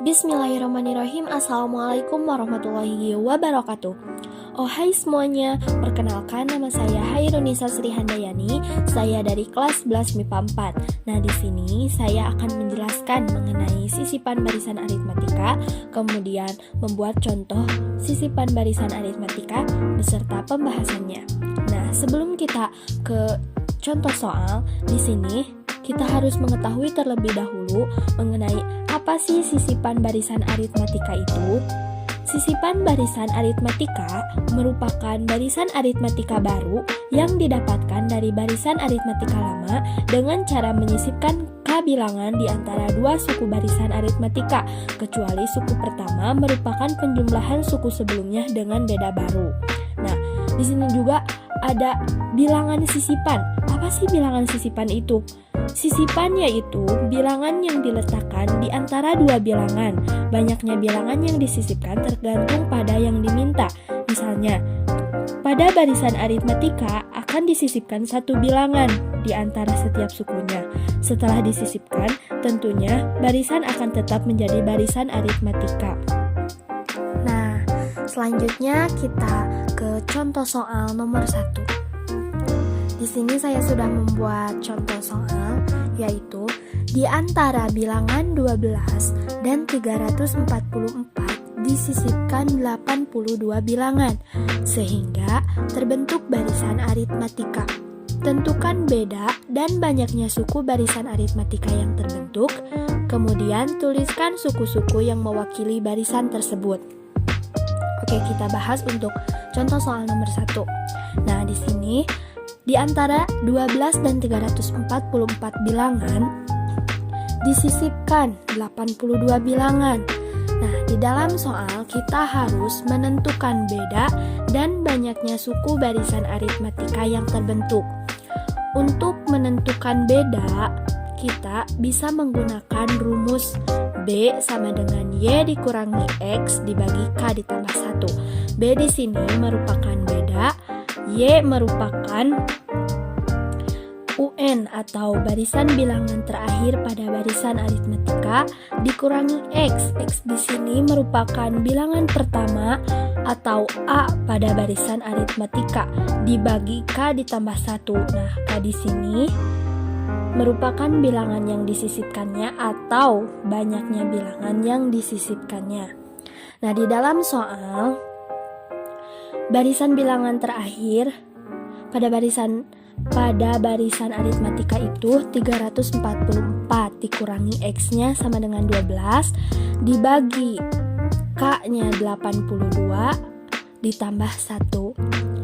Bismillahirrahmanirrahim. Assalamualaikum warahmatullahi wabarakatuh. Oh hai semuanya, perkenalkan nama saya Hairunisa Sri Handayani. Saya dari kelas 11 MIPA 4. Nah, di sini saya akan menjelaskan mengenai sisipan barisan aritmatika, kemudian membuat contoh sisipan barisan aritmatika beserta pembahasannya. Nah, sebelum kita ke contoh soal, di sini kita harus mengetahui terlebih dahulu mengenai apa sih sisipan barisan aritmatika itu. Sisipan barisan aritmatika merupakan barisan aritmatika baru yang didapatkan dari barisan aritmatika lama dengan cara menyisipkan k-bilangan di antara dua suku barisan aritmatika, kecuali suku pertama merupakan penjumlahan suku sebelumnya dengan beda baru. Nah, di sini juga ada bilangan sisipan. Apa sih bilangan sisipan itu? Sisipan yaitu bilangan yang diletakkan di antara dua bilangan. Banyaknya bilangan yang disisipkan tergantung pada yang diminta. Misalnya, pada barisan aritmatika akan disisipkan satu bilangan di antara setiap sukunya. Setelah disisipkan, tentunya barisan akan tetap menjadi barisan aritmatika. Nah, selanjutnya kita ke contoh soal nomor 1. Di sini saya sudah membuat contoh soal, yaitu di antara bilangan 12 dan 344 disisipkan 82 bilangan, sehingga terbentuk barisan aritmatika. Tentukan beda dan banyaknya suku barisan aritmatika yang terbentuk, kemudian tuliskan suku-suku yang mewakili barisan tersebut. Oke, kita bahas untuk contoh soal nomor 1. Nah, di sini di antara 12 dan 344 bilangan disisipkan 82 bilangan. Nah, di dalam soal kita harus menentukan beda dan banyaknya suku barisan aritmatika yang terbentuk. Untuk menentukan beda, kita bisa menggunakan rumus B sama dengan Y dikurangi X dibagi K ditambah 1. B di sini merupakan beda, Y merupakan UN atau barisan bilangan terakhir pada barisan aritmatika dikurangi X. X di sini merupakan bilangan pertama atau A pada barisan aritmatika dibagi K ditambah 1. Nah, K di sini merupakan bilangan yang disisipkannya atau banyaknya bilangan yang disisipkannya. Nah, di dalam soal barisan bilangan terakhir pada barisan aritmatika itu 344 dikurangi X-nya sama dengan 12 dibagi K-nya 82 ditambah 1.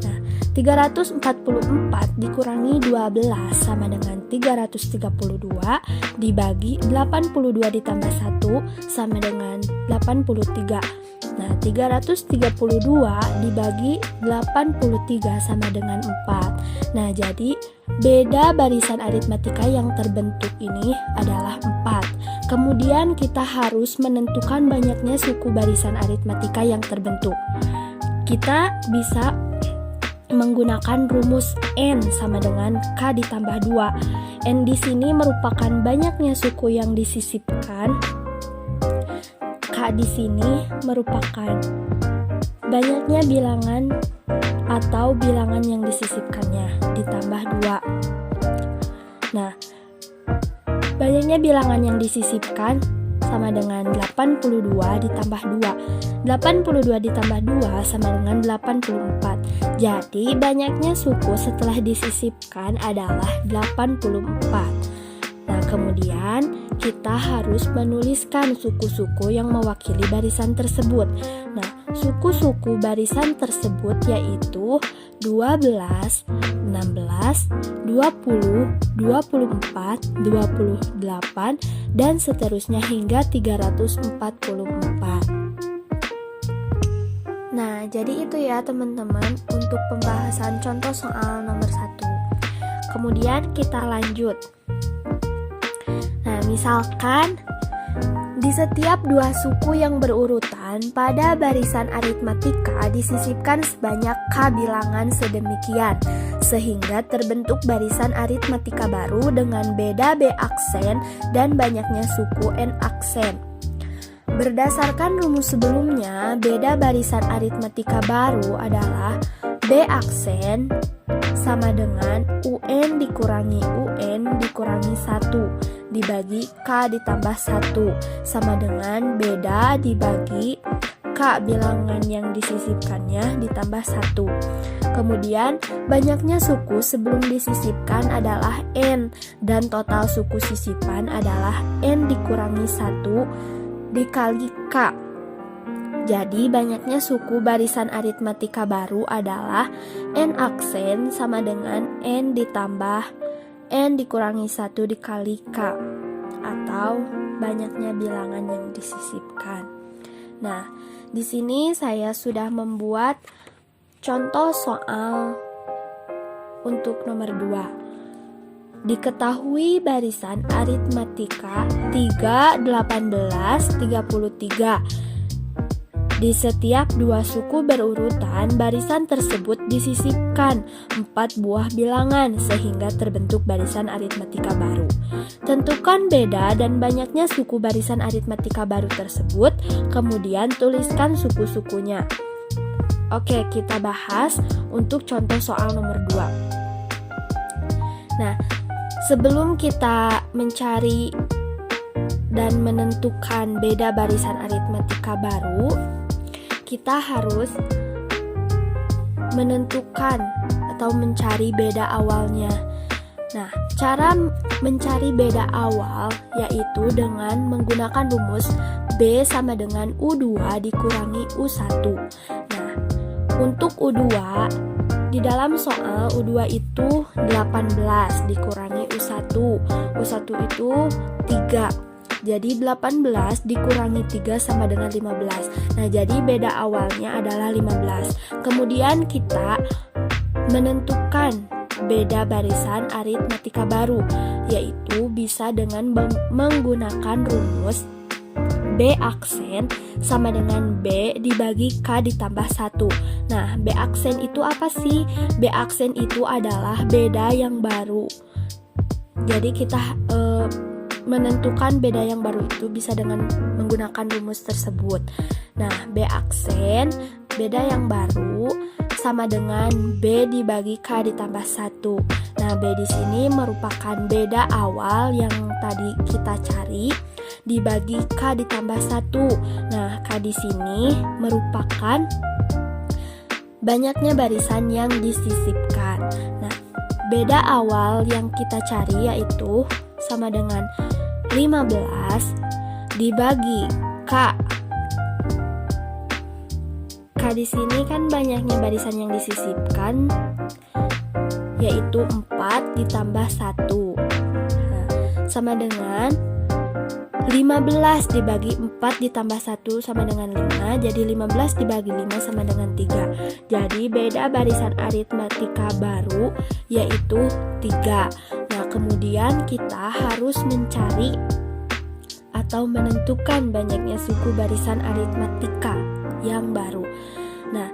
Nah, 344 dikurangi 12 sama dengan 332 dibagi 82 ditambah 1 sama dengan 83. Nah, 332 dibagi 83 sama dengan 4. Nah, jadi beda barisan aritmatika yang terbentuk ini adalah 4. Kemudian kita harus menentukan banyaknya suku barisan aritmatika yang terbentuk. Kita bisa menggunakan rumus N sama dengan K ditambah 2. N di sini merupakan banyaknya suku yang disisipkan. K di sini merupakan banyaknya bilangan atau bilangan yang disisipkannya ditambah 2. Nah, banyaknya bilangan yang disisipkan sama dengan 82 ditambah 2. 82 ditambah 2 sama dengan 84. Jadi, banyaknya suku setelah disisipkan adalah 84. Nah, kemudian kita harus menuliskan suku-suku yang mewakili barisan tersebut. Nah, suku-suku barisan tersebut yaitu 12, 16, 20, 24, 28, dan seterusnya hingga 344. Nah, jadi itu ya teman-teman untuk pembahasan contoh soal nomor 1. Kemudian kita lanjut. Nah, misalkan di setiap dua suku yang berurutan pada barisan aritmatika disisipkan sebanyak K bilangan sedemikian, sehingga terbentuk barisan aritmatika baru dengan beda B aksen dan banyaknya suku N aksen. Berdasarkan rumus sebelumnya, beda barisan aritmatika baru adalah B aksen sama dengan UN dikurangi UN dikurangi 1 dibagi K ditambah 1 sama dengan beda dibagi K bilangan yang disisipkannya ditambah 1. Kemudian banyaknya suku sebelum disisipkan adalah N dan total suku sisipan adalah N dikurangi 1 dikali K. Jadi banyaknya suku barisan aritmatika baru adalah N aksen sama dengan N ditambah N dikurangi 1 dikali K, atau banyaknya bilangan yang disisipkan. Nah, di sini saya sudah membuat contoh soal untuk nomor 2. Diketahui barisan aritmatika 3, 18, 33. Di setiap dua suku berurutan, barisan tersebut disisipkan 4 buah bilangan sehingga terbentuk barisan aritmatika baru. Tentukan beda dan banyaknya suku barisan aritmatika baru tersebut, kemudian tuliskan suku-sukunya. Oke, kita bahas untuk contoh soal nomor 2. Nah, sebelum kita mencari dan menentukan beda barisan aritmatika baru, kita harus menentukan atau mencari beda awalnya. Nah, cara mencari beda awal yaitu dengan menggunakan rumus B sama dengan U2 dikurangi U1. Nah, untuk U2, di dalam soal U2 itu 18 dikurangi U1. U1 itu 3. Jadi 18 dikurangi 3 sama dengan 15. Nah, jadi beda awalnya adalah 15. Kemudian kita menentukan beda barisan aritmatika baru, yaitu bisa dengan menggunakan rumus B aksen sama dengan B dibagi K ditambah 1. Nah, B aksen itu apa sih? B aksen itu adalah beda yang baru. Jadi kita menentukan beda yang baru itu bisa dengan menggunakan rumus tersebut. Nah, B aksen, beda yang baru sama dengan B dibagi K ditambah 1. Nah, B di sini merupakan beda awal yang tadi kita cari dibagi K ditambah 1. Nah, K di sini merupakan banyaknya barisan yang disisipkan. Nah, beda awal yang kita cari yaitu sama dengan 15 dibagi K. K di sini kan banyaknya barisan yang disisipkan yaitu 4 ditambah 1. Nah, sama dengan 15 dibagi 4 ditambah 1 sama dengan 5. Jadi 15 dibagi 5 sama dengan 3. Jadi beda barisan aritmatika baru yaitu 3. Nah, kemudian kita harus mencari atau menentukan banyaknya suku barisan aritmatika yang baru. Nah,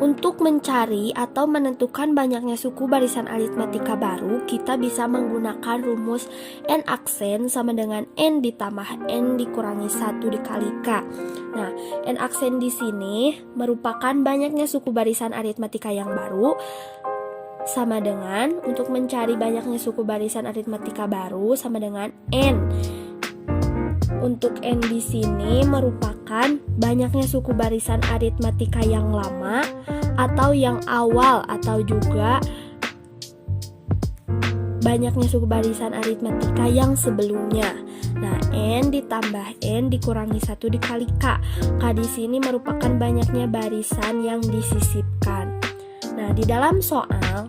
untuk mencari atau menentukan banyaknya suku barisan aritmatika baru, kita bisa menggunakan rumus N aksen sama dengan N ditambah N dikurangi 1 dikali K. Nah, N aksen di sini merupakan banyaknya suku barisan aritmatika yang baru, sama dengan untuk mencari banyaknya suku barisan aritmatika baru sama dengan N. Untuk N di sini merupakan banyaknya suku barisan aritmatika yang lama atau yang awal, atau juga banyaknya suku barisan aritmatika yang sebelumnya. Nah, N ditambah N dikurangi 1 dikali K. K di sini merupakan banyaknya barisan yang disisipkan. Nah, di dalam soal,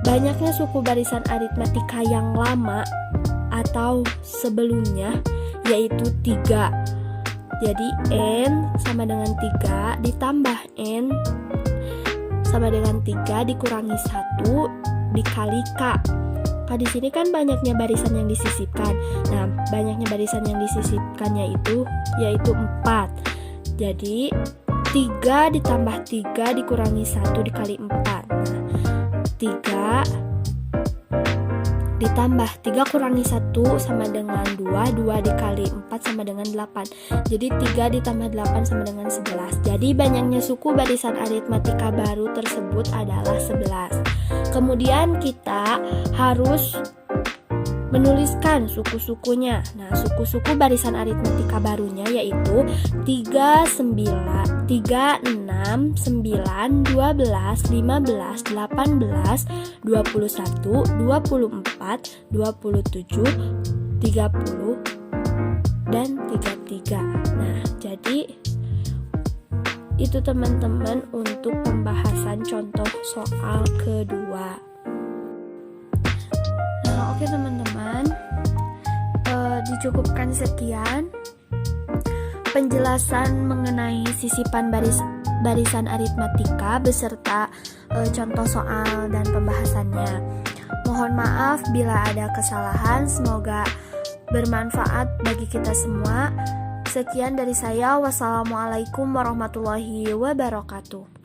banyaknya suku barisan aritmatika yang lama atau sebelumnya yaitu 3. Jadi N sama dengan 3 ditambah N sama dengan 3 dikurangi 1 dikali K. K di sini kan banyaknya barisan yang disisipkan. Nah, banyaknya barisan yang disisipkannya itu yaitu 4. Jadi 3 ditambah 3 dikurangi 1 dikali 4. Nah, 3 ditambah 3 kurangi 1 sama dengan 2, 2 dikali 4 sama dengan 8. Jadi 3 ditambah 8 sama dengan 11. Jadi banyaknya suku barisan aritmatika baru tersebut adalah 11. Kemudian kita harus menuliskan suku-sukunya. Nah, suku-suku barisan aritmatika barunya yaitu 3, 9, 3, 6, 9, 12, 15, 18, 21, 24, 27, 30, dan 33. Nah, jadi itu teman-teman untuk pembahasan contoh soal kedua. Nah, oke teman-teman, dicukupkan sekian penjelasan mengenai sisipan barisan aritmatika beserta contoh soal dan pembahasannya. Mohon maaf bila ada kesalahan, semoga bermanfaat bagi kita semua. Sekian dari saya, wassalamualaikum warahmatullahi wabarakatuh.